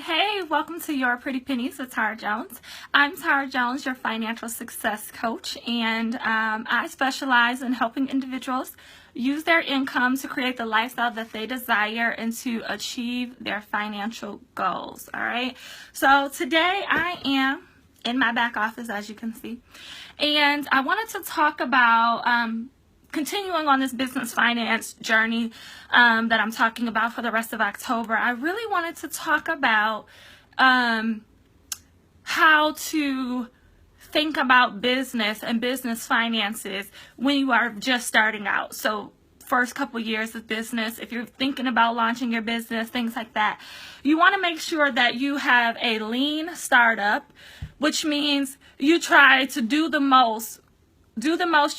Hey, welcome to Your Pretty Pennies with Tara Jones. I'm Tara Jones, your financial success coach, and I specialize in helping individuals use their income to create the lifestyle that they desire and to achieve their financial goals. All right, so today I am in my back office, as you can see, and I wanted to talk about continuing on this business finance journey that I'm talking about for the rest of October. I really wanted to talk about how to think about business and business finances when you are just starting out. So first couple years of business, if you're thinking about launching your business, things like that, you want to make sure that you have a lean startup, which means you try to do the most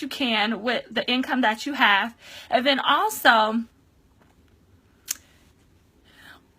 you can with the income that you have. And then also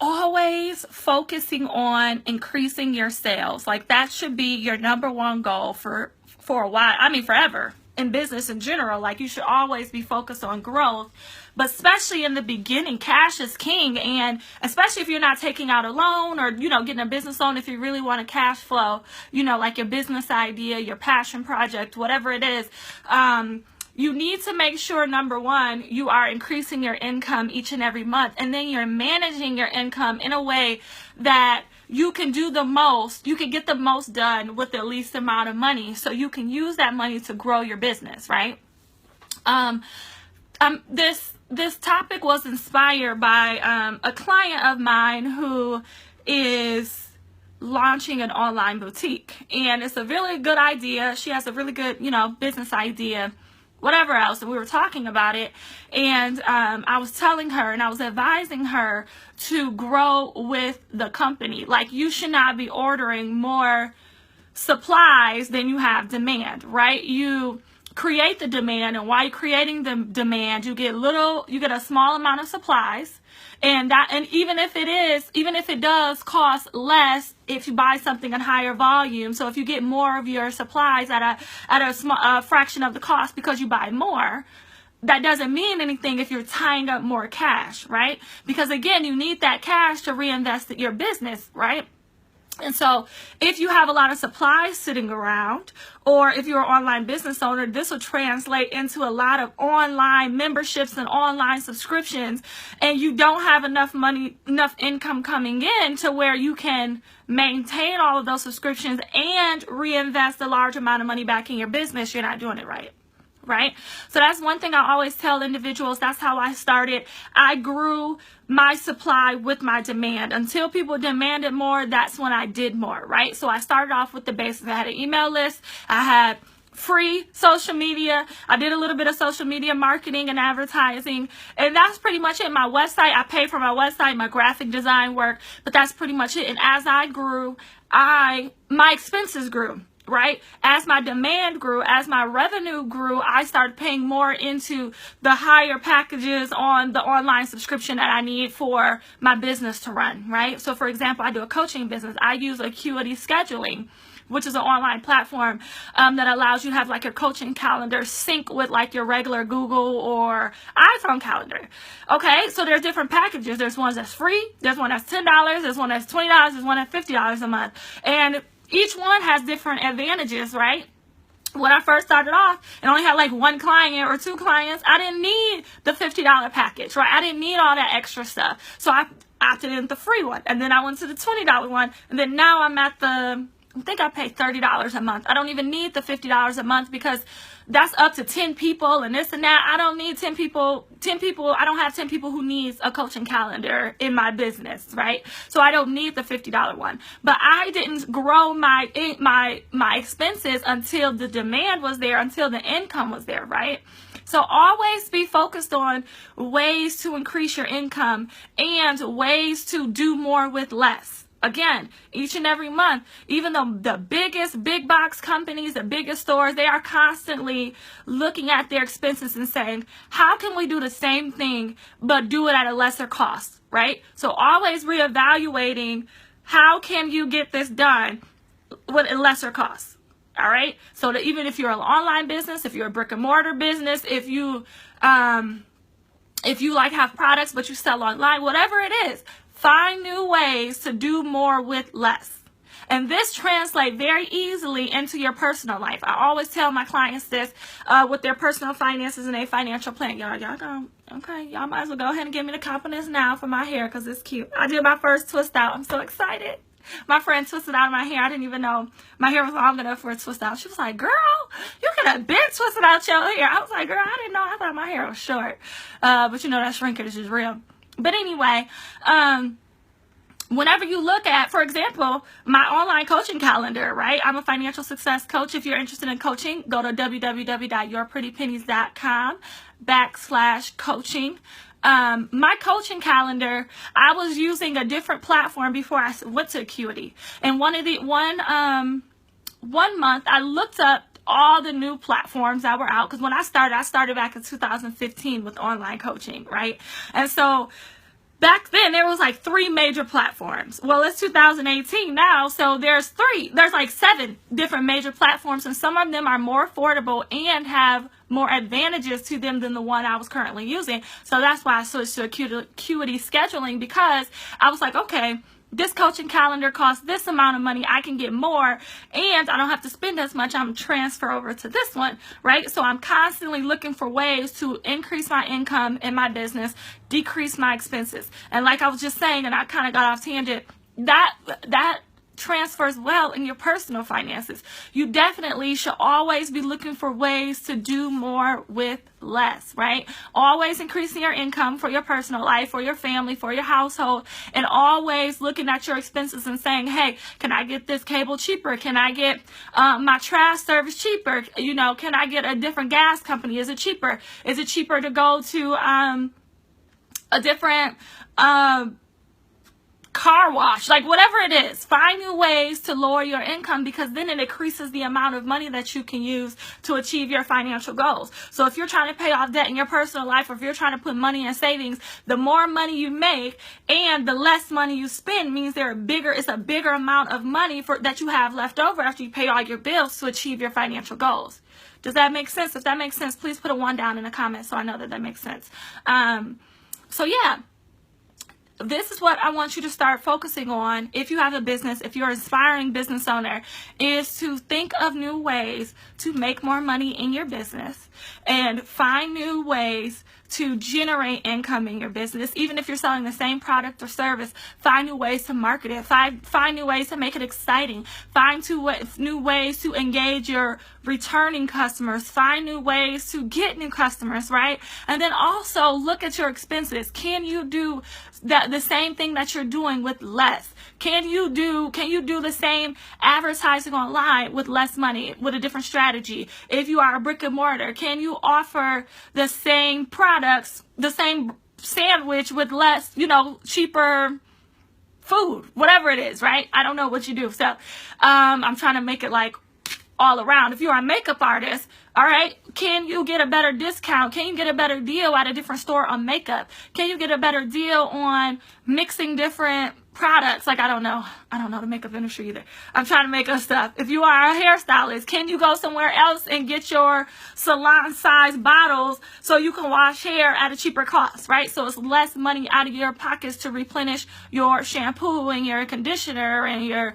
always focusing on increasing your sales. Like that should be your number one goal for a while. I mean, forever in business in general. Like you should always be focused on growth, but especially in the beginning, cash is king. And especially if you're not taking out a loan or, getting a business loan, if you really want to cash flow, like your business idea, your passion project, whatever it is, you need to make sure, number one, you are increasing your income each and every month. And then you're managing your income in a way that you can do the most, you can get the most done with the least amount of money. So you can use that money to grow your business, right? This topic was inspired by a client of mine who is launching an online boutique, and it's a really good idea. She has a really good, business idea, whatever else, and we were talking about it, and I was telling her and I was advising her to grow with the company. Like, you should not be ordering more supplies than you have demand, right? You create the demand, and while you're creating the demand, you get a small amount of supplies, and even if it does cost less if you buy something in higher volume. So if you get more of your supplies at a small fraction of the cost because you buy more, that doesn't mean anything if you're tying up more cash, right? Because again, you need that cash to reinvest in your business, right? And so if you have a lot of supplies sitting around, or if you're an online business owner, this will translate into a lot of online memberships and online subscriptions, and you don't have enough income coming in to where you can maintain all of those subscriptions and reinvest a large amount of money back in your business. You're not doing it right. Right? So that's one thing I always tell individuals. That's how I started. I grew my supply with my demand. Until people demanded more, that's when I did more, right? So I started off with the basics. I had an email list. I had free social media. I did a little bit of social media marketing and advertising, and that's pretty much it. My website, I paid for my website, my graphic design work, but that's pretty much it. And as I grew, my expenses grew. Right? As my demand grew, as my revenue grew, I started paying more into the higher packages on the online subscription that I need for my business to run, right? So for example, I do a coaching business. I use Acuity Scheduling, which is an online platform that allows you to have like your coaching calendar sync with like your regular Google or iPhone calendar. Okay, so there's different packages. There's ones that's free, there's one that's $10, there's one that's $20, there's one that's $50 a month. And each one has different advantages, right? When I first started off and only had like one client or two clients, I didn't need the $50 package, right? I didn't need all that extra stuff. So I opted in the free one, and then I went to the $20 one, and then now I'm at I think I pay $30 a month. I don't even need the $50 a month because that's up to 10 people and this and that. I don't need 10 people. I don't have 10 people who needs a coaching calendar in my business, right? So I don't need the $50 one. But I didn't grow my expenses until the demand was there, until the income was there, right? So always be focused on ways to increase your income and ways to do more with less. Again, each and every month, even though the biggest big box companies, the biggest stores, they are constantly looking at their expenses and saying, how can we do the same thing but do it at a lesser cost, right? So always reevaluating, how can you get this done with a lesser cost, all right? So that even if you're an online business, if you're a brick and mortar business, if you like have products but you sell online, whatever it is, Find new ways to do more with less. And this translates very easily into your personal life. I always tell my clients this with their personal finances and their financial plan. Y'all go, okay, y'all might as well go ahead and give me the compliments now for my hair because it's cute. I did my first twist out. I'm so excited. My friend twisted out my hair. I didn't even know my hair was long enough for a twist out. She was like, girl, you could have been twisted out your hair. I was like, girl, I didn't know. I thought my hair was short. But you know, that shrinkage is real. But anyway, whenever you look at, for example, my online coaching calendar, right? I'm a financial success coach. If you're interested in coaching, go to www.yourprettypennies.com/coaching. My coaching calendar, I was using a different platform before I went to Acuity. And one month I looked up all the new platforms that were out, because when I started back in 2015 with online coaching, right? And so back then there was like 3 major platforms. Well, it's 2018 now, so there's like 7 different major platforms, and some of them are more affordable and have more advantages to them than the one I was currently using. So that's why I switched to Acuity scheduling, because I was like, okay, this coaching calendar costs this amount of money. I can get more, and I don't have to spend as much. I'm transfer over to this one, right? So I'm constantly looking for ways to increase my income in my business, decrease my expenses. And like I was just saying, and I kind of got off tangent, that transfers well in your personal finances. You definitely should always be looking for ways to do more with less, right? Always increasing your income for your personal life, for your family, for your household, and always looking at your expenses and saying, hey, can I get this cable cheaper? Can I get my trash service cheaper? You know, can I get a different gas company? Is it cheaper? Is it cheaper to go to a different car wash? Like, whatever it is, find new ways to lower your income, because then it increases the amount of money that you can use to achieve your financial goals. So if you're trying to pay off debt in your personal life, or if you're trying to put money in savings, the more money you make and the less money you spend means it's a bigger amount of money that you have left over after you pay all your bills to achieve your financial goals. Does that make sense? If that makes sense, please put a 1 down in the comments so I know that makes sense. So yeah. This is what I want you to start focusing on if you have a business, if you're an aspiring business owner, is to think of new ways to make more money in your business and find new ways to generate income in your business. Even if you're selling the same product or service, find new ways to market it. Find new ways to make it exciting. Find new ways to engage your returning customers. Find new ways to get new customers, right? And then also look at your expenses. Can you do the same thing that you're doing with less? Can you do the same advertising online with less money, with a different strategy? If you are a brick and mortar, can you offer the same products, the same sandwich with less, cheaper food, whatever it is, right? I don't know what you do. So I'm trying to make it like all around. If you're a makeup artist, all right, can you get a better discount? Can you get a better deal at a different store on makeup? Can you get a better deal on mixing different products? Like, I don't know the makeup industry either. I'm trying to make up stuff. If you are a hairstylist, can you go somewhere else and get your salon size bottles so you can wash hair at a cheaper cost, right? So it's less money out of your pockets to replenish your shampoo and your conditioner and your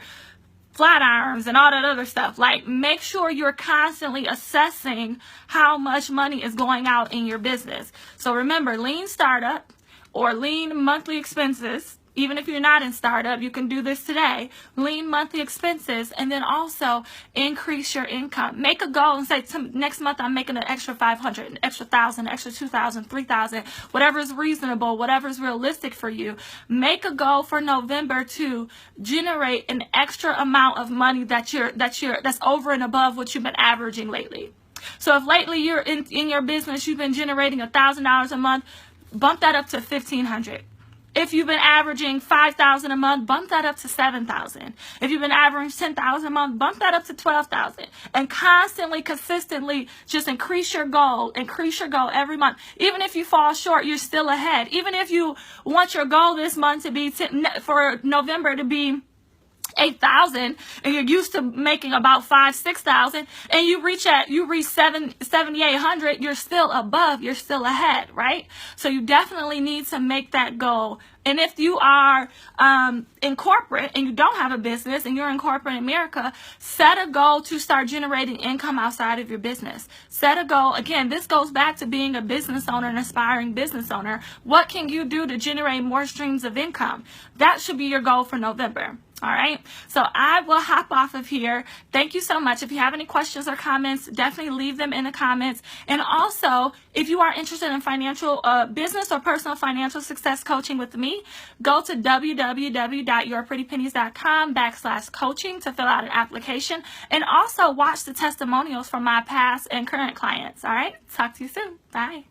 flat irons and all that other stuff. Like, make sure you're constantly assessing how much money is going out in your business. So remember, lean startup or lean monthly expenses. Even if you're not in startup, you can do this today. Lean monthly expenses, and then also increase your income. Make a goal and say, next month I'm making an extra 500, an extra 1,000, an extra 2,000, 3,000, whatever is reasonable, whatever is realistic for you. Make a goal for November to generate an extra amount of money that's over and above what you've been averaging lately. So if lately you're in your business, you've been generating $1,000 a month, bump that up to $1,500. If you've been averaging $5,000 a month, bump that up to $7,000. If you've been averaging $10,000 a month, bump that up to $12,000. And constantly, consistently, just increase your goal every month. Even if you fall short, you're still ahead. Even if you want your goal this month to be for November to be 8,000 and you're used to making about 5,000-6,000 and you reach 7,800, you're still above, you're still ahead, right? So you definitely need to make that goal. And if you are in corporate and you don't have a business and you're in corporate America, set a goal to start generating income outside of your business. Set a goal. Again, this goes back to being a business owner, an aspiring business owner. What can you do to generate more streams of income? That should be your goal for November. All right, so I will hop off of here. Thank you so much. If you have any questions or comments, definitely leave them in the comments. And also, if you are interested in financial business or personal financial success coaching with me, go to www.yourprettypennies.com/coaching to fill out an application. And also watch the testimonials from my past and current clients. All right, talk to you soon. Bye.